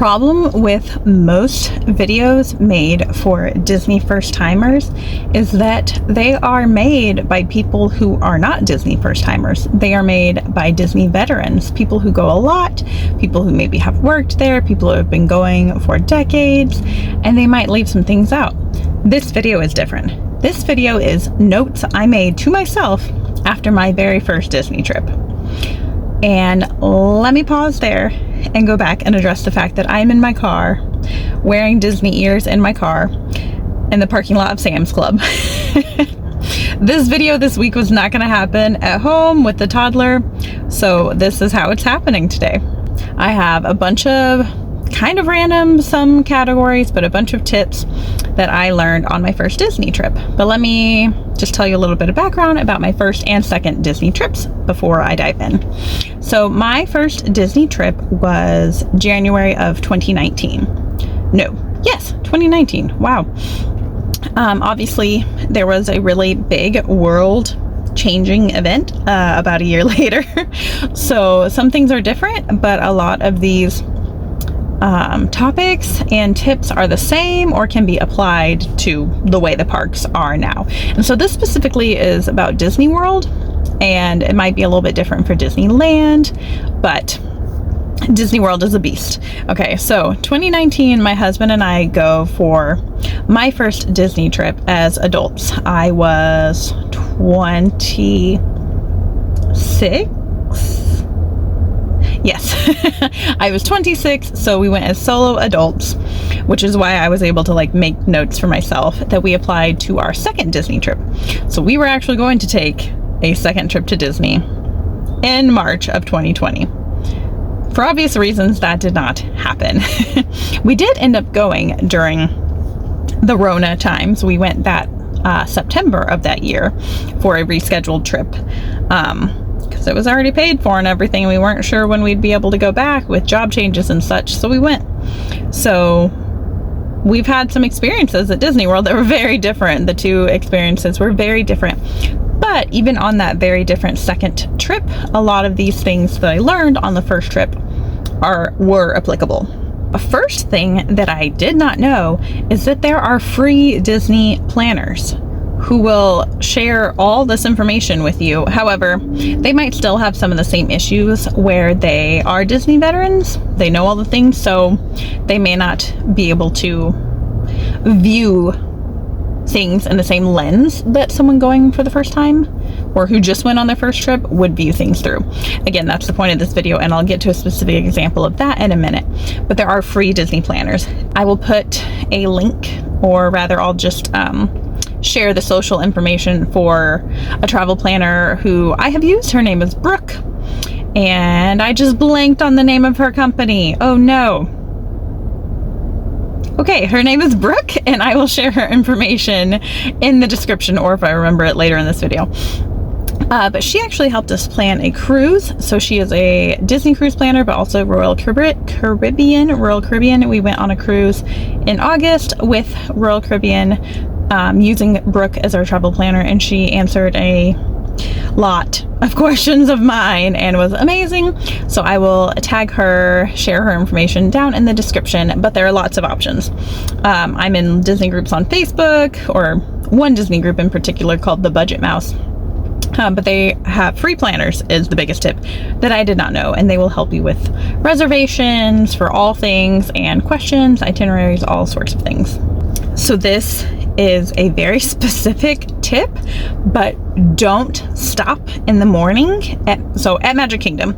problem with most videos made for Disney first-timers is that they are made by people who are not Disney first-timers. They are made by Disney veterans, people who go a lot, people who maybe have worked there, people who have been going for decades, and they might leave some things out. This video is different. This video is notes I made to myself after my very first Disney trip. And let me pause there and go back and address the fact that I'm in my car wearing Disney ears in my car in the parking lot of Sam's Club. This video this week was not going to happen at home with the toddler, so this is how it's happening today. I have a bunch of kind of random, some categories, but a bunch of tips that I learned on my first Disney trip. But let me just tell you a little bit of background about my first and second Disney trips before I dive in. So my first Disney trip was January of 2019. Yes, 2019. Wow. Obviously, there was a really big world-changing event about a year later. So some things are different, but a lot of these topics and tips are the same or can be applied to the way the parks are now. And so this specifically is about Disney World, and it might be a little bit different for Disneyland, but Disney World is a beast. Okay, so 2019, my husband and I go for my first Disney trip as adults. I was 26. Yes, I was 26, so we went as solo adults, which is why I was able to make notes for myself that we applied to our second Disney trip. So we were actually going to take a second trip to Disney in March of 2020. For obvious reasons, that did not happen. We did end up going during the Rona times. We went that September of that year for a rescheduled trip. Because it was already paid for and everything. We weren't sure when we'd be able to go back with job changes and such, so we went. So we've had some experiences at Disney World that were very different. The two experiences were very different. But even on that very different second trip, a lot of these things that I learned on the first trip were applicable. A first thing that I did not know is that there are free Disney planners who will share all this information with you. However, they might still have some of the same issues where they are Disney veterans. They know all the things, so they may not be able to view things in the same lens that someone going for the first time or who just went on their first trip would view things through. Again, that's the point of this video, and I'll get to a specific example of that in a minute. But there are free Disney planners. I will put a link, or rather I'll just share the social information for a travel planner who I have used. Her name is Brooke, and I just blanked on the name of her company. Oh no. Okay, her name is Brooke, and I will share her information in the description, or if I remember it later in this video. But she actually helped us plan a cruise. So she is a Disney cruise planner, but also Royal Caribbean. We went on a cruise in August with Royal Caribbean, using Brooke as our travel planner, and she answered a lot of questions of mine and was amazing. So I will tag her, share her information down in the description, but there are lots of options. I'm in Disney groups on Facebook, or one Disney group in particular called the Budget Mouse. But they have free planners is the biggest tip that I did not know, and they will help you with reservations for all things and questions, itineraries, all sorts of things. So this is a very specific tip, but don't stop in the morning. At Magic Kingdom,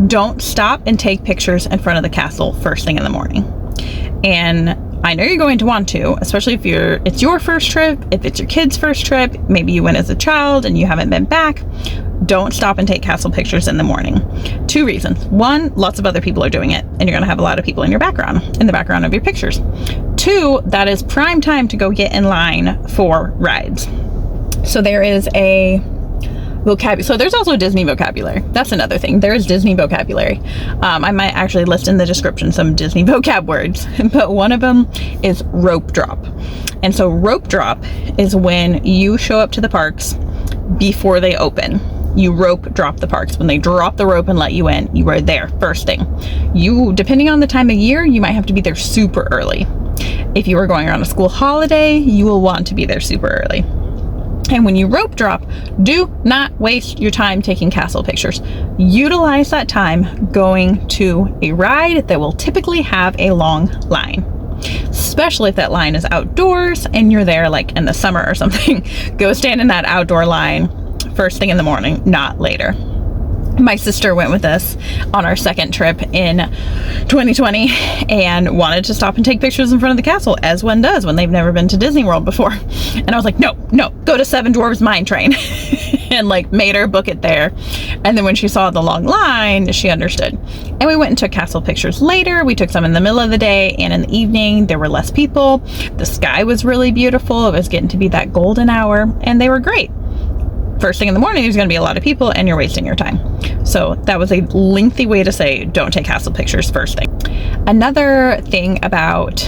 don't stop and take pictures in front of the castle first thing in the morning. And I know you're going to want to, especially if it's your first trip, if it's your kid's first trip, maybe you went as a child and you haven't been back. Don't stop and take castle pictures in the morning. Two reasons. One, lots of other people are doing it, and you're going to have a lot of people in the background of your pictures. Two, that is prime time to go get in line for rides. So there is a vocabulary. So there's also Disney vocabulary. That's another thing. There is Disney vocabulary. I might actually list in the description some Disney vocab words, but one of them is rope drop. And so rope drop is when you show up to the parks before they open. you rope drop the parks. When they drop the rope and let you in, you are there first thing. You, depending on the time of year, you might have to be there super early. If you are going around a school holiday, you will want to be there super early. And when you rope drop, do not waste your time taking castle pictures. Utilize that time going to a ride that will typically have a long line. Especially if that line is outdoors and you're there like in the summer or something. Go stand in that outdoor line first thing in the morning, not later. My sister went with us on our second trip in 2020 and wanted to stop and take pictures in front of the castle, as one does when they've never been to Disney World before. And I was like, no, go to Seven Dwarfs Mine Train. And like made her book it there. And then when she saw the long line, she understood. And we went and took castle pictures later. We took some in the middle of the day and in the evening. There were less people. The sky was really beautiful. It was getting to be that golden hour and they were great. First thing in the morning, there's going to be a lot of people and you're wasting your time. So that was a lengthy way to say don't take castle pictures first thing. Another thing about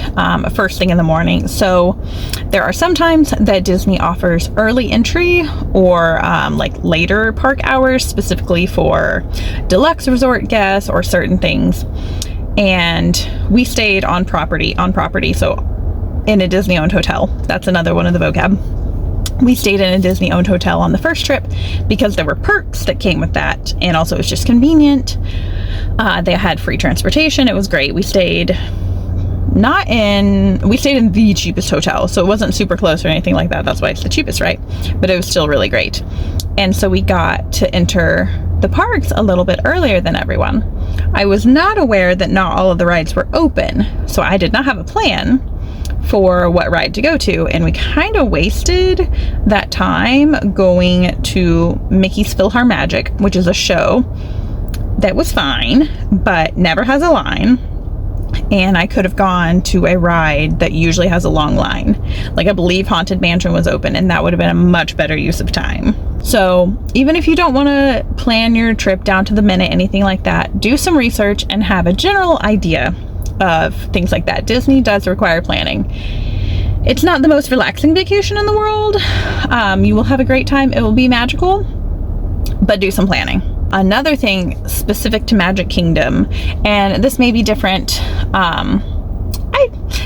first thing in the morning. So there are some times that Disney offers early entry or like later park hours, specifically for deluxe resort guests or certain things. And we stayed on property. So in a Disney owned hotel. That's another one of the vocab. We stayed in a Disney-owned hotel on the first trip because there were perks that came with that, and also it was just convenient. They had free transportation. It was great. We stayed in the cheapest hotel, so it wasn't super close or anything like that. That's why it's the cheapest, right? But it was still really great. And so we got to enter the parks a little bit earlier than everyone. I was not aware that not all of the rides were open, so I did not have a plan for what ride to go to, and we kind of wasted that time going to Mickey's PhilharMagic, which is a show that was fine but never has a line. And I could have gone to a ride that usually has a long line, like I believe Haunted Mansion was open, and that would have been a much better use of time. So even if you don't want to plan your trip down to the minute, anything like that, do some research and have a general idea of things like that. Disney does require planning. It's not the most relaxing vacation in the world. You will have a great time. It will be magical, but do some planning. Another thing specific to Magic Kingdom, and this may be different.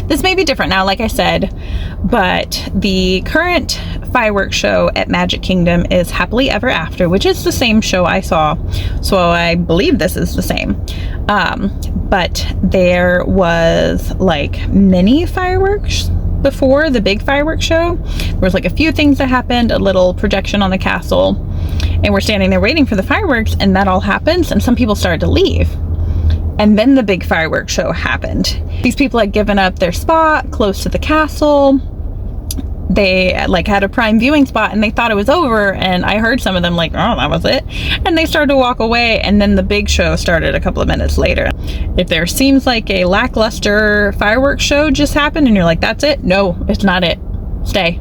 This may be different now, like I said, but the current fireworks show at Magic Kingdom is Happily Ever After, which is the same show I saw. So I believe this is the same. But there was like mini fireworks before the big fireworks show. There was like a few things that happened, a little projection on the castle, and we're standing there waiting for the fireworks, and that all happens, and some people started to leave. And then the big fireworks show happened. These people had given up their spot close to the castle. They like had a prime viewing spot and they thought it was over, and I heard some of them like, oh, that was it, and they started to walk away, and then the big show started a couple of minutes later. If there seems like a lackluster fireworks show just happened and you're like, that's it, no, it's not it, stay.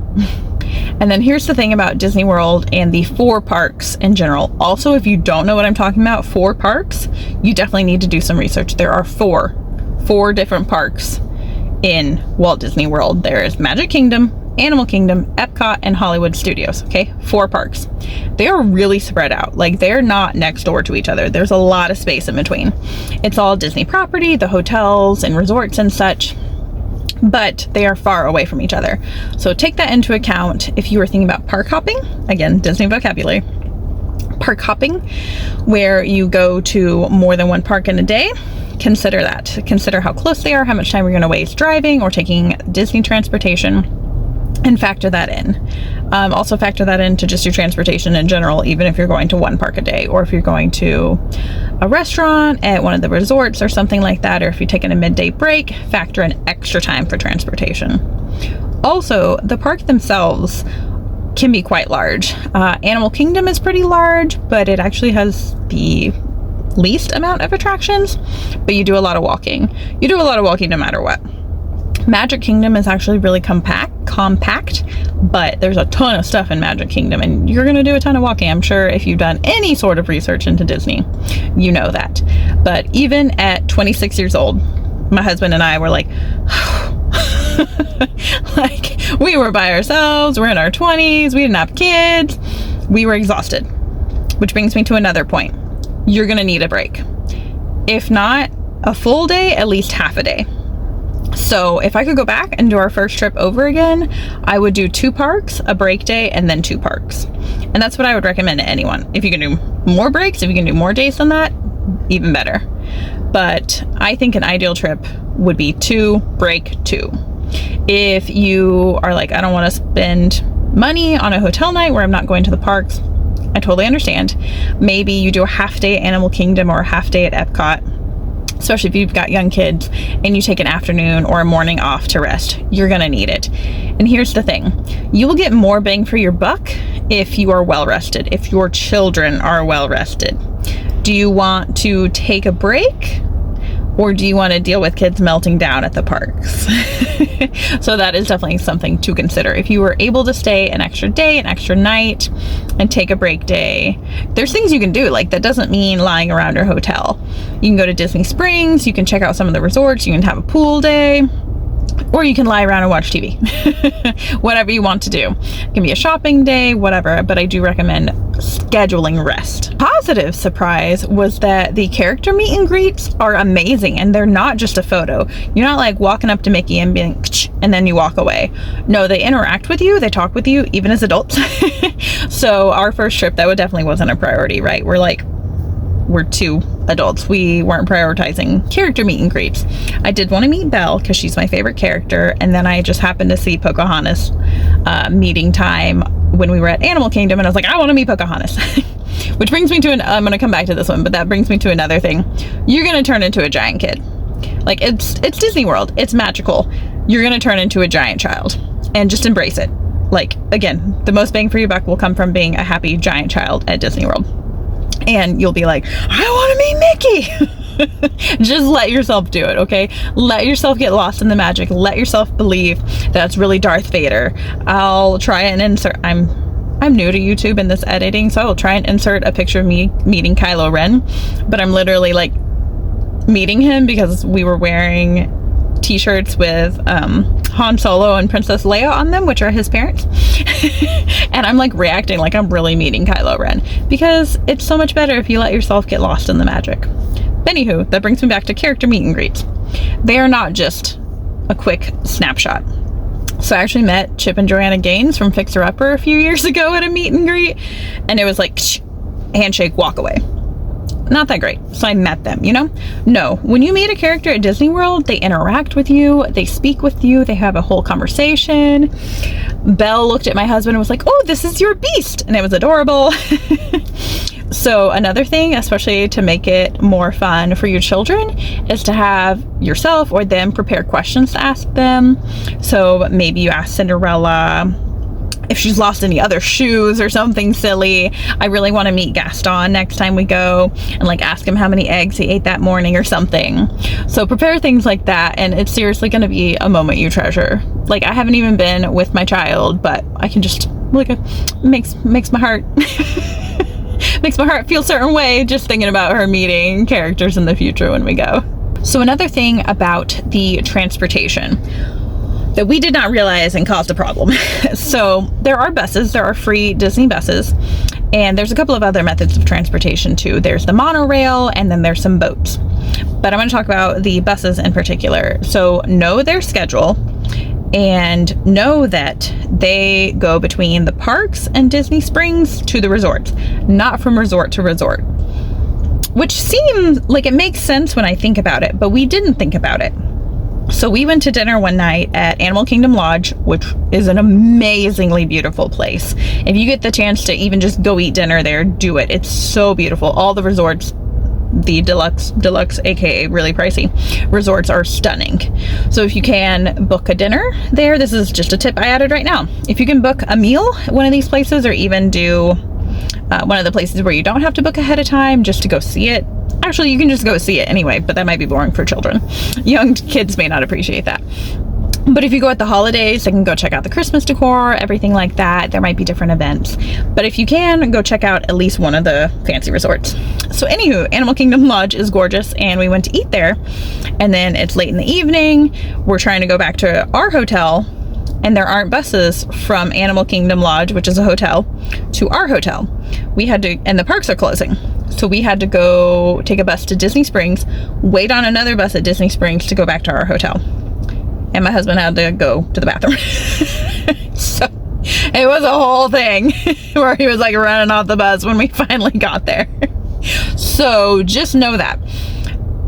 And then here's the thing about Disney World and the 4 parks in general. Also, if you don't know what I'm talking about, 4 parks, you definitely need to do some research. There are four different parks in Walt Disney World. There is Magic Kingdom, Animal Kingdom, Epcot, and Hollywood Studios. Okay, 4 parks. They are really spread out. Like, they're not next door to each other. There's a lot of space in between. It's all Disney property, the hotels and resorts and such, but they are far away from each other. So take that into account if you are thinking about park hopping. Again, Disney vocabulary. Park hopping, where you go to more than one park in a day. Consider that. Consider how close they are, how much time you're going to waste driving or taking Disney transportation, and factor that in. Also factor that into just your transportation in general, even if you're going to one park a day, or if you're going to a restaurant at one of the resorts or something like that, or if you're taking a midday break, factor in extra time for transportation. Also, the park themselves can be quite large. Animal Kingdom is pretty large, but it actually has the least amount of attractions, but you do a lot of walking. You do a lot of walking no matter what. Magic Kingdom is actually really compact, but there's a ton of stuff in Magic Kingdom, and you're going to do a ton of walking. I'm sure if you've done any sort of research into Disney, you know that. But even at 26 years old, my husband and I were like, like, we were by ourselves, we're in our 20s, we didn't have kids, we were exhausted. Which brings me to another point. You're gonna need a break. If not a full day, at least half a day. So if I could go back and do our first trip over again, I would do 2 parks, a break day, and then 2 parks. And that's what I would recommend to anyone. If you can do more breaks, if you can do more days than that, even better. But I think an ideal trip would be 2, break, 2. If you are like, I don't want to spend money on a hotel night where I'm not going to the parks, I totally understand. Maybe you do a half day at Animal Kingdom or a half day at Epcot, especially if you've got young kids and you take an afternoon or a morning off to rest. You're gonna need it. And here's the thing, you will get more bang for your buck if you are well rested, if your children are well rested. Do you want to take a break, or do you want to deal with kids melting down at the parks? So that is definitely something to consider. If you were able to stay an extra day, an extra night, and take a break day, there's things you can do. Like, that doesn't mean lying around your hotel. You can go to Disney Springs, you can check out some of the resorts, you can have a pool day, or you can lie around and watch TV. Whatever you want to do. It can be a shopping day, whatever, but I do recommend scheduling rest. Positive surprise was that the character meet and greets are amazing, and they're not just a photo. You're not like walking up to Mickey and being and then you walk away. No, they interact with you, they talk with you, even as adults. So our first trip, that definitely wasn't a priority, right? We're 2 adults. We weren't prioritizing character meet and greets. I did want to meet Belle because she's my favorite character, and then I just happened to see Pocahontas meeting time when we were at Animal Kingdom, and I was like, I want to meet Pocahontas. Which brings me to I'm going to come back to this one, but that brings me to another thing. You're going to turn into a giant kid. Like, it's Disney World. It's magical. You're going to turn into a giant child, and just embrace it. Like, again, the most bang for your buck will come from being a happy giant child at Disney World. And you'll be like, I want to meet Mickey. Just let yourself do it, okay? Let yourself get lost in the magic. Let yourself believe that's really Darth Vader. I'll try and insert, I'm new to YouTube in this editing, so I'll try and insert a picture of me meeting Kylo Ren, but I'm literally like meeting him because we were wearing t-shirts with Han Solo and Princess Leia on them, which are his parents. And I'm like reacting like I'm really meeting Kylo Ren, because it's so much better if you let yourself get lost in the magic. Anywho, that brings me back to character meet and greets. They are not just a quick snapshot. So I actually met Chip and Joanna Gaines from Fixer Upper a few years ago at a meet and greet, and it was like handshake, walk away. Not that great. So I met them, you know? No, when you meet a character at Disney World, they interact with you, they speak with you, they have a whole conversation. Belle looked at my husband and was like, oh, this is your beast. And it was adorable. So another thing, especially to make it more fun for your children, is to have yourself or them prepare questions to ask them. So maybe you ask Cinderella if she's lost any other shoes or something silly. I really want to meet Gaston next time we go and like ask him how many eggs he ate that morning or something. So prepare things like that, and it's seriously going to be a moment you treasure. Like, I haven't even been with my child, but I can just look at makes my heart makes my heart feel a certain way just thinking about her meeting characters in the future when we go. So another thing about the transportation that we did not realize and caused a problem. So there are buses, there are free Disney buses, and there's a couple of other methods of transportation too. There's the monorail, and then there's some boats. But I'm going to talk about the buses in particular. So know their schedule and know that they go between the parks and Disney Springs to the resorts, not from resort to resort. Which seems like it makes sense when I think about it, but we didn't think about it. So we went to dinner one night at Animal Kingdom Lodge, which is an amazingly beautiful place. If you get the chance to even just go eat dinner there, do it. It's so beautiful. All the resorts, the deluxe, aka really pricey resorts, are stunning. So if you can book a dinner there, this is just a tip I added right now. If you can book a meal at one of these places, or even do one of the places where you don't have to book ahead of time just to go see it. Actually, you can just go see it anyway, but that might be boring for children. Young kids may not appreciate that. But if you go at the holidays, they can go check out the Christmas decor, everything like that. There might be different events. But if you can, go check out at least one of the fancy resorts. So anywho, Animal Kingdom Lodge is gorgeous, and we went to eat there. And then it's late in the evening. We're trying to go back to our hotel, and there aren't buses from Animal Kingdom Lodge, which is a hotel, to our hotel. We had to, and the parks are closing. So we had to go take a bus to Disney Springs, wait on another bus at Disney Springs to go back to our hotel. And my husband had to go to the bathroom. So it was a whole thing where he was like running off the bus when we finally got there. So just know that.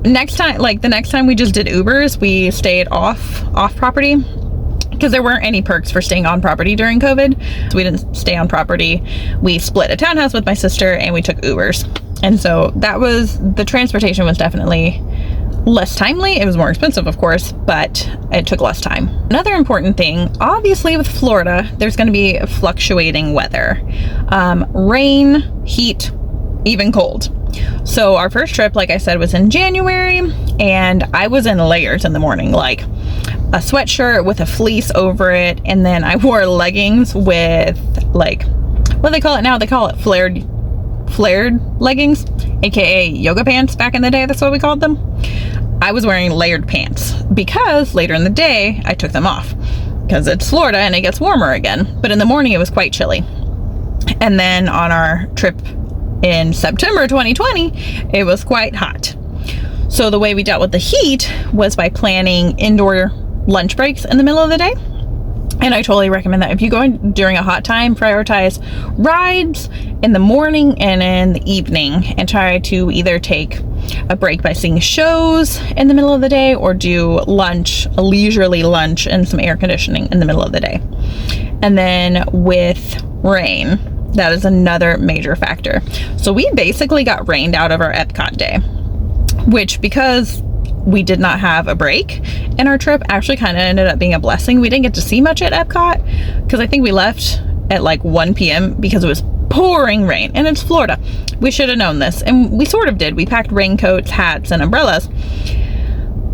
Next time, like the next time we just did Ubers, we stayed off property because there weren't any perks for staying on property during COVID. So we didn't stay on property. We split a townhouse with my sister and we took Ubers. And so that was, the transportation was definitely less timely. It was more expensive, of course, but it took less time. Another important thing, obviously with Florida, there's going to be fluctuating weather. Rain, heat, even cold. So our first trip, like I said, was in January, and I was in layers in the morning, like a sweatshirt with a fleece over it, and then I wore leggings with, like, what do they call it now? They call it flared leggings, aka yoga pants back in the day. That's what we called them. I was wearing layered pants because later in the day I took them off because it's Florida and it gets warmer again, but in the morning it was quite chilly. And then on our trip in September 2020, it was quite hot. So the way we dealt with the heat was by planning indoor lunch breaks in the middle of the day. And I totally recommend that. If you go in during a hot time, prioritize rides in the morning and in the evening, and try to either take a break by seeing shows in the middle of the day or do lunch, a leisurely lunch and some air conditioning in the middle of the day. And then with rain, that is another major factor. So we basically got rained out of our Epcot day, which, because we did not have a break in our trip, actually kind of ended up being a blessing. We didn't get to see much at Epcot because I think we left at like 1 p.m. because it was pouring rain, and it's Florida. We should have known this, and we sort of did. We packed raincoats, hats, and umbrellas,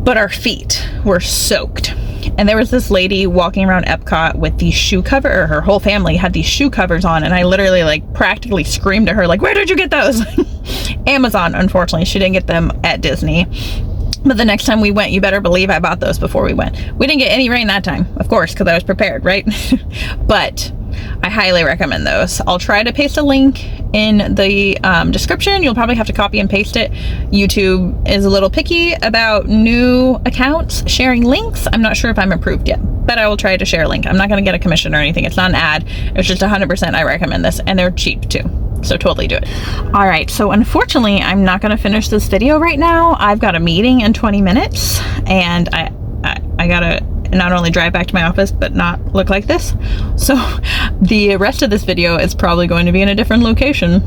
but our feet were soaked. And there was this lady walking around Epcot with these shoe cover, or her whole family had these shoe covers on, and I literally like practically screamed to her, like, where did you get those? Amazon, unfortunately. She didn't get them at Disney. But the next time we went, you better believe I bought those before we went. We didn't get any rain that time, of course, because I was prepared, right? But I highly recommend those. I'll try to paste a link in the description. You'll probably have to copy and paste it. YouTube is a little picky about new accounts sharing links. I'm not sure if I'm approved yet, but I will try to share a link. I'm not going to get a commission or anything. It's not an ad. It's just 100% I recommend this, and they're cheap too. So totally do it. All right, so unfortunately, I'm not going to finish this video right now. I've got a meeting in 20 minutes, and I gotta not only drive back to my office, but not look like this. So the rest of this video is probably going to be in a different location.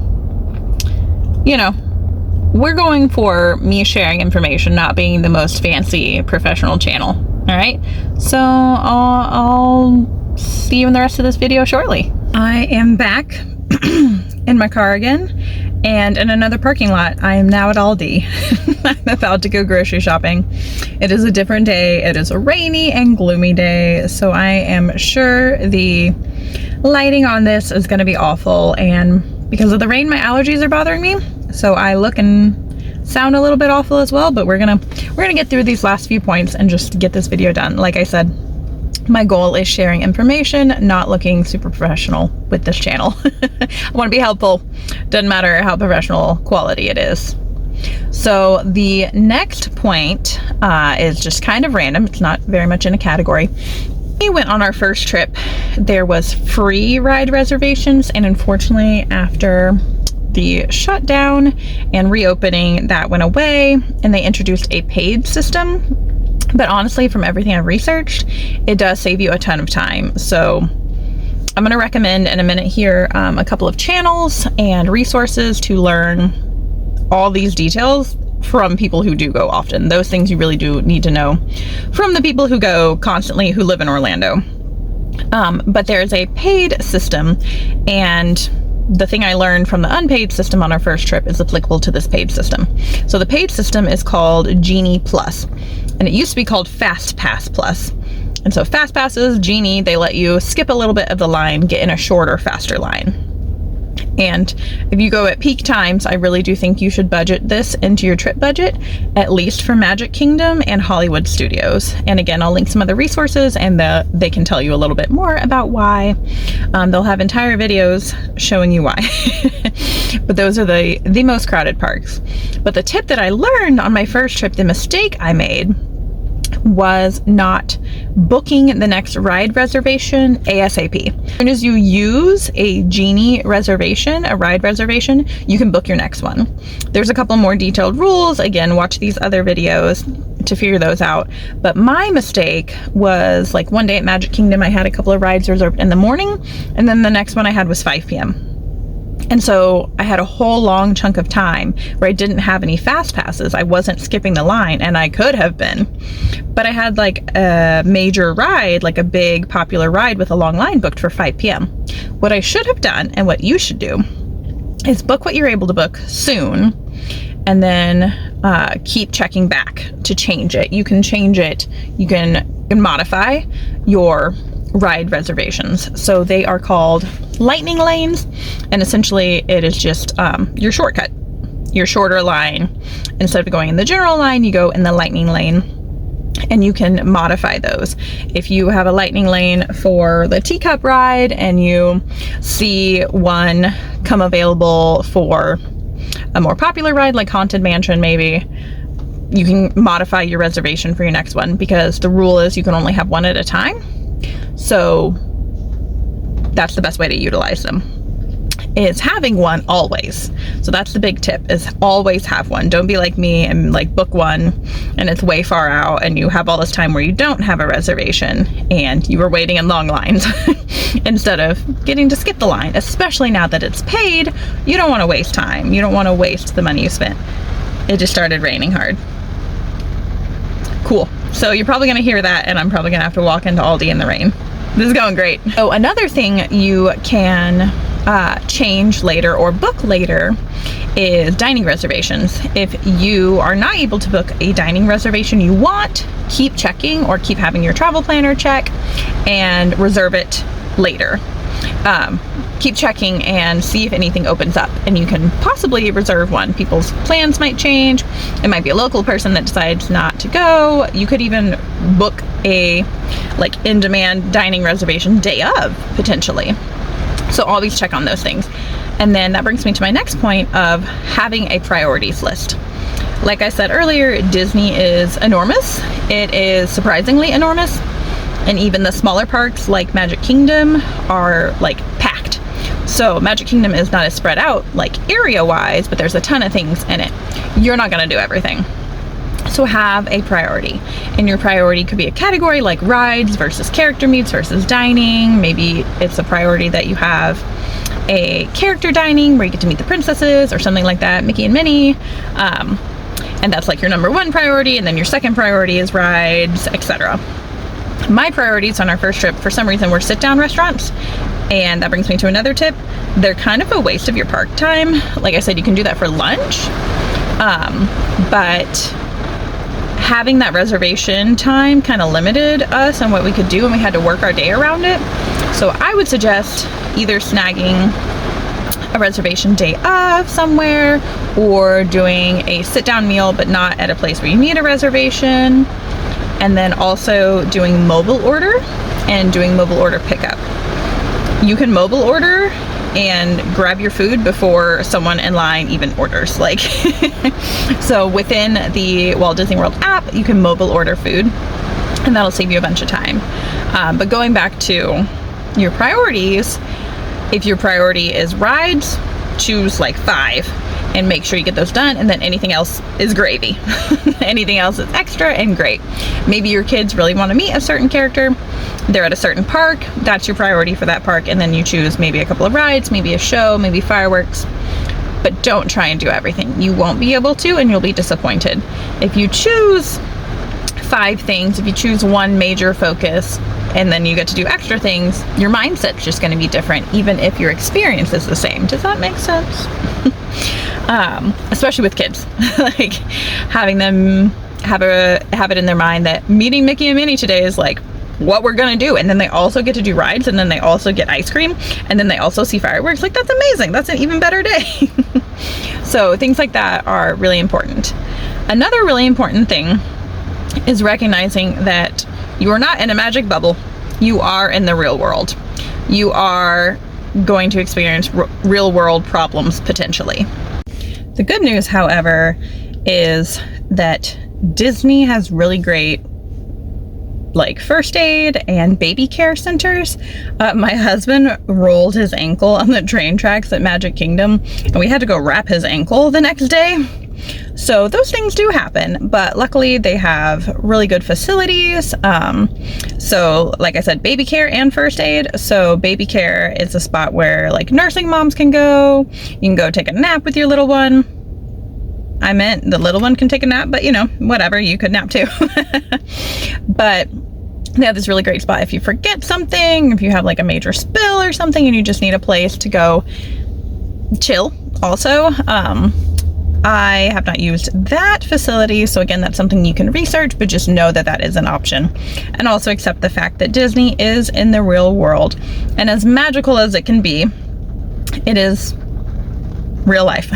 You know, we're going for me sharing information, not being the most fancy professional channel. All right, so I'll see you in the rest of this video shortly. I am back in my car again, and in another parking lot. I am now at Aldi. I'm about to go grocery shopping. It is a different day. It is a rainy and gloomy day, so I am sure the lighting on this is going to be awful, and because of the rain, my allergies are bothering me, so I look and sound a little bit awful as well. But we're gonna get through these last few points and just get this video done. Like I said, my goal is sharing information, not looking super professional with this channel. I want to be helpful. Doesn't matter how professional quality it is. So the next point is just kind of random. It's not very much in a category. We went on our first trip. There was free ride reservations, and unfortunately after the shutdown and reopening, that went away, and they introduced a paid system. But honestly, from everything I've researched, it does save you a ton of time. So I'm going to recommend in a minute here a couple of channels and resources to learn all these details from people who do go often. Those things you really do need to know from the people who go constantly, who live in Orlando. But there's a paid system, and the thing I learned from the unpaid system on our first trip is applicable to this paid system. So the paid system is called Genie Plus, and it used to be called Fast Pass Plus. And so Fast Passes, Genie, they let you skip a little bit of the line, get in a shorter, faster line. And if you go at peak times, I really do think you should budget this into your trip budget, at least for Magic Kingdom and Hollywood Studios. And again, I'll link some other resources, and they can tell you a little bit more about why. They'll have entire videos showing you why. But those are the most crowded parks. But the tip that I learned on my first trip, the mistake I made, was not booking the next ride reservation ASAP. As soon as you use a Genie reservation, a ride reservation, you can book your next one. There's a couple more detailed rules. Again, watch these other videos to figure those out. But my mistake was, like, one day at Magic Kingdom, I had a couple of rides reserved in the morning, and then the next one I had was 5 p.m. And so I had a whole long chunk of time where I didn't have any fast passes. I wasn't skipping the line, and I could have been. But I had like a major ride, like a big popular ride with a long line booked for 5 p.m. What I should have done, and what you should do, is book what you're able to book soon, and then keep checking back to change it. You can change it. You can modify your ride reservations. So they are called lightning lanes, and essentially it is just your shortcut, your shorter line. Instead of going in the general line, you go in the lightning lane, and you can modify those. If you have a lightning lane for the teacup ride and you see one come available for a more popular ride like Haunted Mansion, maybe you can modify your reservation for your next one, because the rule is you can only have one at a time. So that's the best way to utilize them, is having one always. So that's the big tip, is always have one. Don't be like me and like book one and it's way far out and you have all this time where you don't have a reservation and you were waiting in long lines instead of getting to skip the line. Especially now that it's paid, you don't want to waste time. You don't want to waste the money you spent. It just started raining hard. Cool. So you're probably going to hear that, and I'm probably going to have to walk into Aldi in the rain. This is going great. So another thing you can change later or book later is dining reservations. If you are not able to book a dining reservation you want, keep checking, or keep having your travel planner check and reserve it later. Keep checking and see if anything opens up, and you can possibly reserve one. People's plans might change. It might be a local person that decides not to go. You could even book a like in-demand dining reservation day of, potentially. So always check on those things. And then that brings me to my next point of having a priorities list. Like I said earlier, Disney is enormous. It is surprisingly enormous. And even the smaller parks like Magic Kingdom are like packed. So Magic Kingdom is not as spread out like area wise, but there's a ton of things in it. You're not going to do everything. So have a priority, and your priority could be a category like rides versus character meets versus dining. Maybe it's a priority that you have a character dining where you get to meet the princesses or something like that, Mickey and Minnie. And that's like your number one priority, and then your second priority is rides, etc. My priorities on our first trip, for some reason, were sit-down restaurants, and that brings me to another tip. They're kind of a waste of your park time. Like I said, you can do that for lunch, but having that reservation time kind of limited us on what we could do, and we had to work our day around it. So I would suggest either snagging a reservation day of somewhere, or doing a sit-down meal but not at a place where you need a reservation. And then also doing mobile order and doing mobile order pickup. You can mobile order and grab your food before someone in line even orders. Like, so within the Walt Disney World app, you can mobile order food, and that'll save you a bunch of time. But going back to your priorities, if your priority is rides, choose like 5 and make sure you get those done, and then anything else is gravy. Anything else is extra and great. Maybe your kids really want to meet a certain character, they're at a certain park, that's your priority for that park, and then you choose maybe a couple of rides, maybe a show, maybe fireworks. But don't try and do everything. You won't be able to, and you'll be disappointed. If you choose 5 things, if you choose one major focus, and then you get to do extra things, your mindset's just going to be different, even if your experience is the same. Does that make sense? Especially with kids, like having them have it in their mind that meeting Mickey and Minnie today is like what we're gonna do. And then they also get to do rides, and then they also get ice cream, and then they also see fireworks. Like, that's amazing. That's an even better day. So things like that are really important. Another really important thing is recognizing that you are not in a magic bubble. You are in the real world. You are going to experience real world problems potentially. The good news, however, is that Disney has really great like first aid and baby care centers. My husband rolled his ankle on the train tracks at Magic Kingdom, and we had to go wrap his ankle the next day. So those things do happen, but luckily they have really good facilities. So like I said, baby care and first aid. So baby care is a spot where like nursing moms can go. You can go take a nap with your little one. I meant the little one can take a nap, but you know, whatever, you could nap too. But they have this really great spot if you forget something, if you have like a major spill or something and you just need a place to go chill. Also, I have not used that facility, so again, that's something you can research, but just know that that is an option. And also accept the fact that Disney is in the real world, and as magical as it can be, it is real life.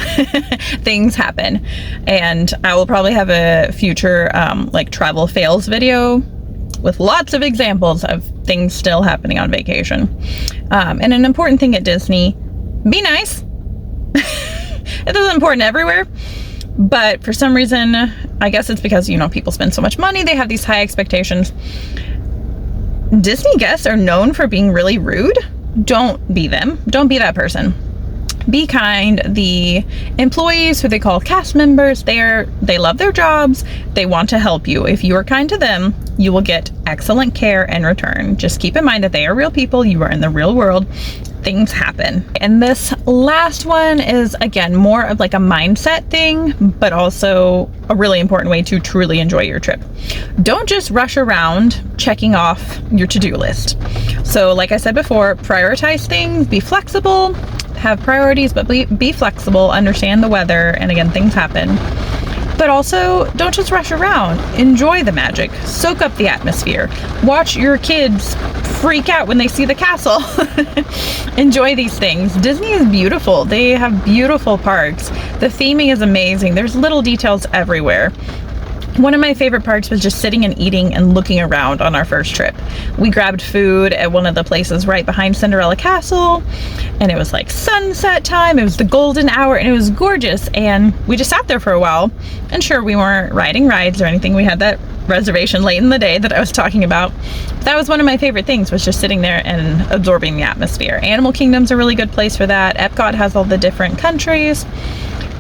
Things happen, and I will probably have a future like travel fails video with lots of examples of things still happening on vacation. And an important thing at Disney, be nice. It is important everywhere, but for some reason, I guess it's because, you know, people spend so much money, they have these high expectations. Disney guests are known for being really rude. Don't be them. Don't be that person. Be kind. The employees, who they call cast members, they love their jobs. They want to help you. If you are kind to them, you will get excellent care in return. Just keep in mind that they are real people. You are in the real world. Things happen. And this last one is, again, more of like a mindset thing, but also a really important way to truly enjoy your trip. Don't just rush around checking off your to-do list. So like I said before, prioritize things, be flexible, have priorities, but be flexible, understand the weather, and again, things happen. But also, don't just rush around. Enjoy the magic. Soak up the atmosphere. Watch your kids freak out when they see the castle. Enjoy these things. Disney is beautiful. They have beautiful parks. The theming is amazing. There's little details everywhere. One of my favorite parts was just sitting and eating and looking around on our first trip. We grabbed food at one of the places right behind Cinderella Castle, and it was like sunset time. It was the golden hour, and it was gorgeous. And we just sat there for a while. And sure, we weren't riding rides or anything. We had that reservation late in the day that I was talking about. That was one of my favorite things, was just sitting there and absorbing the atmosphere. Animal Kingdom's a really good place for that. Epcot has all the different countries.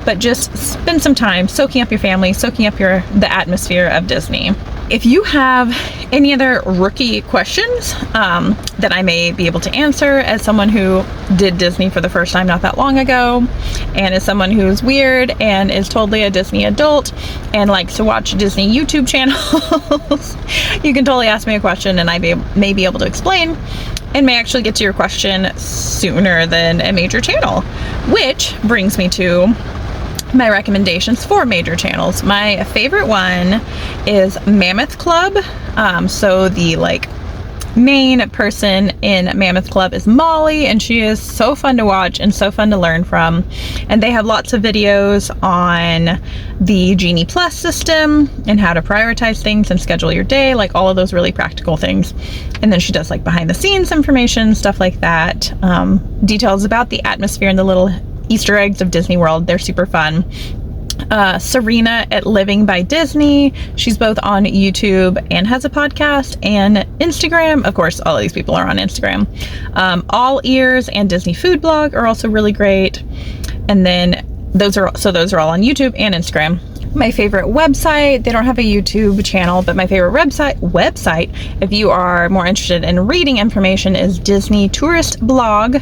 But just spend some time soaking up your family, soaking up the atmosphere of Disney. If you have any other rookie questions that I may be able to answer as someone who did Disney for the first time not that long ago, and as someone who's weird and is totally a Disney adult and likes to watch Disney YouTube channels, you can totally ask me a question and I may be able to explain, and may actually get to your question sooner than a major channel. Which brings me to my recommendations for major channels. My favorite one is Mammoth Club. So the like main person in Mammoth Club is Molly, and she is so fun to watch and so fun to learn from. And they have lots of videos on the Genie Plus system and how to prioritize things and schedule your day, like all of those really practical things. And then she does like behind the scenes information, stuff like that. Details about the atmosphere and the little Easter eggs of Disney World. They're super fun. Serena at Living by Disney. She's both on YouTube and has a podcast and Instagram. Of course, all of these people are on Instagram. All Ears and Disney Food Blog are also really great. And then those are all on YouTube and Instagram. My favorite website, they don't have a YouTube channel, but my favorite website, if you are more interested in reading information, is Disney Tourist Blog.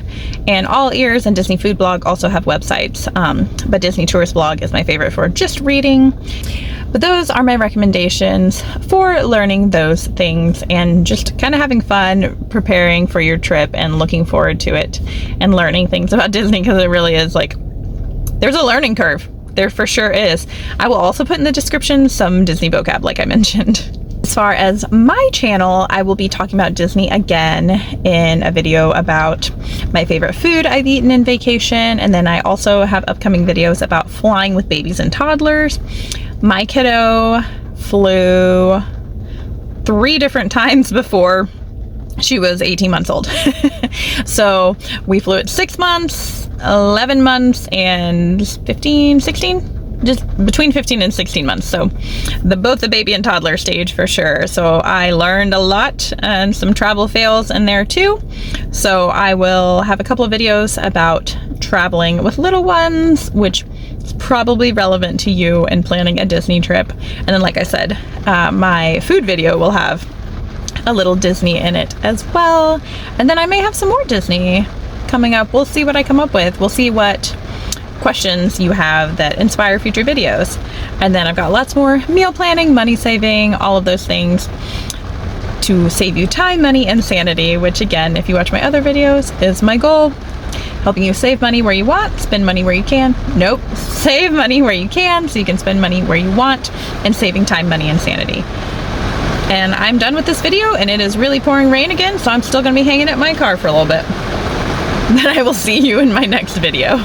And All Ears and Disney Food Blog also have websites, but Disney Tourist Blog is my favorite for just reading. But those are my recommendations for learning those things and just kind of having fun preparing for your trip and looking forward to it and learning things about Disney, because it really is like, there's a learning curve. There for sure is. I will also put in the description some Disney vocab, like I mentioned. As far as my channel, I will be talking about Disney again in a video about my favorite food I've eaten in vacation, and then I also have upcoming videos about flying with babies and toddlers. My kiddo flew 3 different times before she was 18 months old. So we flew at 6 months, 11 months, and 15, 16? Just between 15 and 16 months. So both the baby and toddler stage for sure. So I learned a lot and some travel fails in there too. So I will have a couple of videos about traveling with little ones, which is probably relevant to you in planning a Disney trip. And then, like I said, my food video will have a little Disney in it as well. And then I may have some more Disney coming up. We'll see what I come up with. We'll see what questions you have that inspire future videos. And then I've got lots more meal planning, money saving, all of those things to save you time, money, and sanity, which again, if you watch my other videos, is my goal. Helping you save money where you want, spend money where you can. Nope, save money where you can so you can spend money where you want, and saving time, money, and sanity. And I'm done with this video, and it is really pouring rain again, so I'm still gonna be hanging at my car for a little bit. But I will see you in my next video.